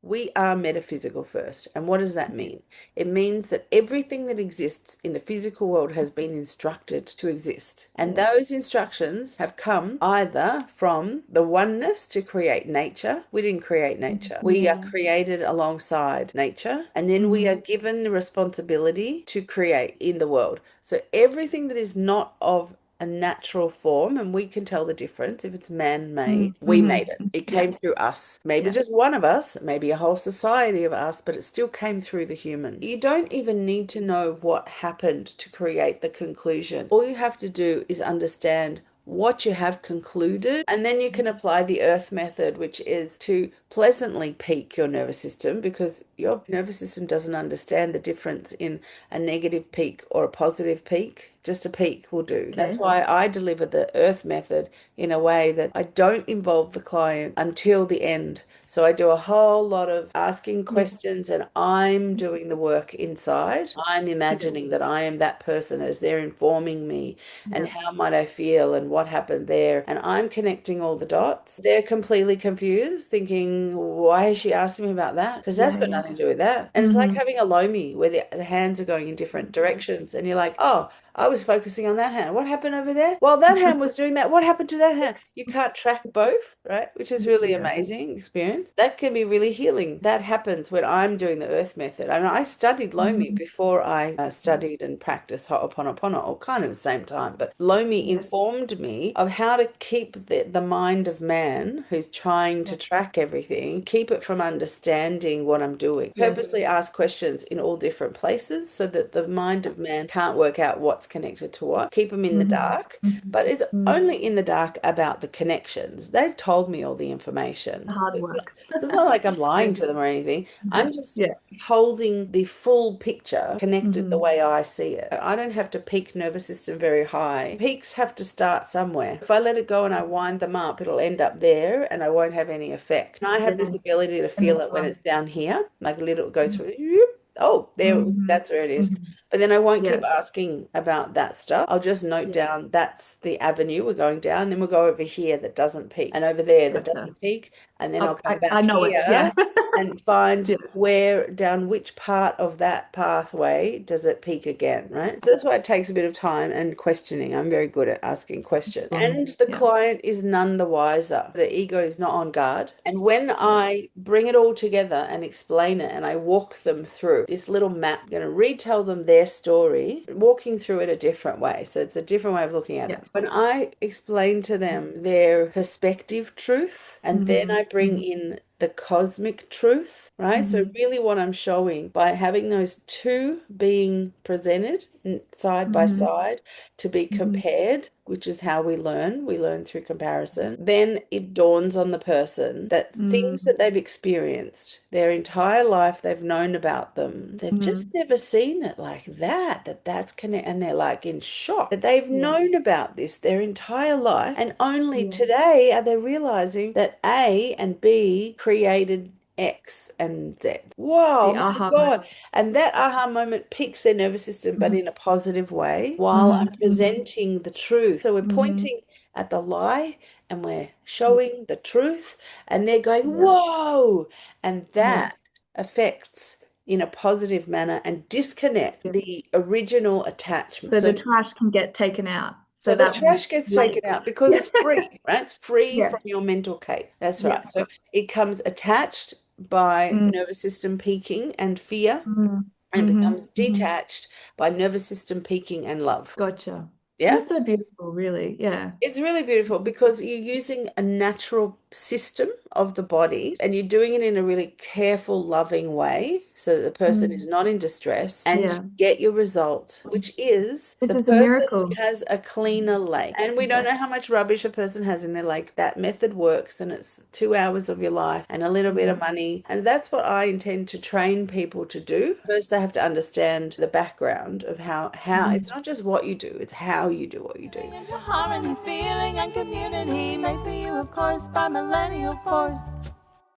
We are metaphysical first. And what does that mean? It means that everything that exists in the physical world has been instructed to exist. And those instructions have come either from the oneness to create nature. We didn't create nature. We are created alongside nature. And then we are given the responsibility to create in the world. So everything that is not of a natural form, and we can tell the difference if it's man-made. We made it. It Yeah. came through us. Maybe Yeah. just one of us, maybe a whole society of us, but it still came through the human. You don't even need to know what happened to create the conclusion. All you have to do is understand what you have concluded, and then you can apply the earth method, which is to pleasantly peak your nervous system, because your nervous system doesn't understand the difference in a negative peak or a positive peak. Just a peak will do. That's Okay. why I deliver the earth method in a way that I don't involve the client until the end. So I do a whole lot of asking Yeah. questions, and I'm doing the work inside. I'm Yeah. imagining that I am that person as they're informing me, and Yeah. how might I feel and what happened there. And I'm connecting all the dots. They're completely confused, thinking, why is she asking me about that? Because that's Yeah. got Yeah. nothing to do with that. And it's like having a lomi where the hands are going in different directions, and you're like, oh, I was focusing on that hand. What happened over there? Well, that hand was doing that. What happened to that hand? You can't track both, right? Which is really Yeah. amazing experience. That can be really healing. That happens when I'm doing the earth method. I mean, I studied Lomi before I studied and practiced Ho'oponopono, all kind of at the same time. But Lomi Yeah. informed me of how to keep the mind of man who's trying to Yeah. track everything, keep it from understanding what I'm doing. Yeah. Purposely ask questions in all different places so that the mind of man can't work out what's connected to what. Keep them in the dark, but it's only in the dark about the connections. They've told me all the information. Hard work. It's not like I'm Yeah. lying to them or anything. I'm just Yeah. holding the full picture connected the Hmm. way I see it. I don't have to peak nervous system very high. Peaks have to start somewhere. If I let it go and I wind them up, it'll end up there and I won't have any effect. And I have this Yeah. ability to And feel it when it's down here, like a little goes through. Oh, there, mm-hmm. that's where it is. Hmm. But then I won't Yeah. keep asking about that stuff. I'll just note Yeah. down that's the avenue we're going down. Then we'll go over here that doesn't peak, and over there that Gotcha. doesn't peak. And then I'll Oh, come I back know it. here Yeah. and find Yeah. where down which part of that pathway does it peak again, right? So that's why it takes a bit of time and questioning. I'm very good at asking questions. And the Yeah. client is none the wiser. The ego is not on guard. And when Yeah. I bring it all together and explain it and I walk them through this little map, I'm going to retell them their story, walking through it a different way. So it's a different way of looking at Yeah. it. When I explain to them their perspective truth, and then Hmm. I bring in the cosmic truth, right? So Hmm. really what I'm showing by having those two being presented side by Hmm. side to be Hmm. compared, which is how we learn. We learn through comparison. Then it dawns on the person that things that they've experienced their entire life, they've known about them. They've just Hmm. never seen it like that, that's connect, and they're like in shock that they've Yeah. known about this their entire life, and only Yeah. today are they realizing that A and B created X and Z. Wow, The my aha moment. God. And that aha moment peaks their nervous system, but in a positive way, while I'm Hmm. presenting the truth. So we're Hmm. pointing at the lie and we're showing the truth, and they're going, Yeah. whoa. And Yeah. that affects in a positive manner and disconnect Yeah. the original attachment. So So the trash can get taken out. so So the that trash gets weight. taken out because Yeah. it's free, right? It's free Yeah. from your mental cape. That's Yeah. right. So it comes attached by Mm. nervous system peaking and fear, Mm. and it Hmm. becomes Hmm. detached by nervous system peaking and love. Gotcha. Yeah? That's so beautiful, really. Yeah. It's really beautiful because you're using a natural system of the body and you're doing it in a really careful, loving way so that the person is Mm. not in distress, and you Yeah. get your result, which is This the is a person miracle. has a cleaner lake. And we don't Yeah. know how much rubbish a person has in their lake. That method works, and it's 2 hours of your life and a little bit Yeah. of money. And that's what I intend to train people to do. First, they have to understand the background of how it's Mhm. not just what you do, it's how you do what you do. Into harmony, feeling and community, made for you, of course, by Millennial Force.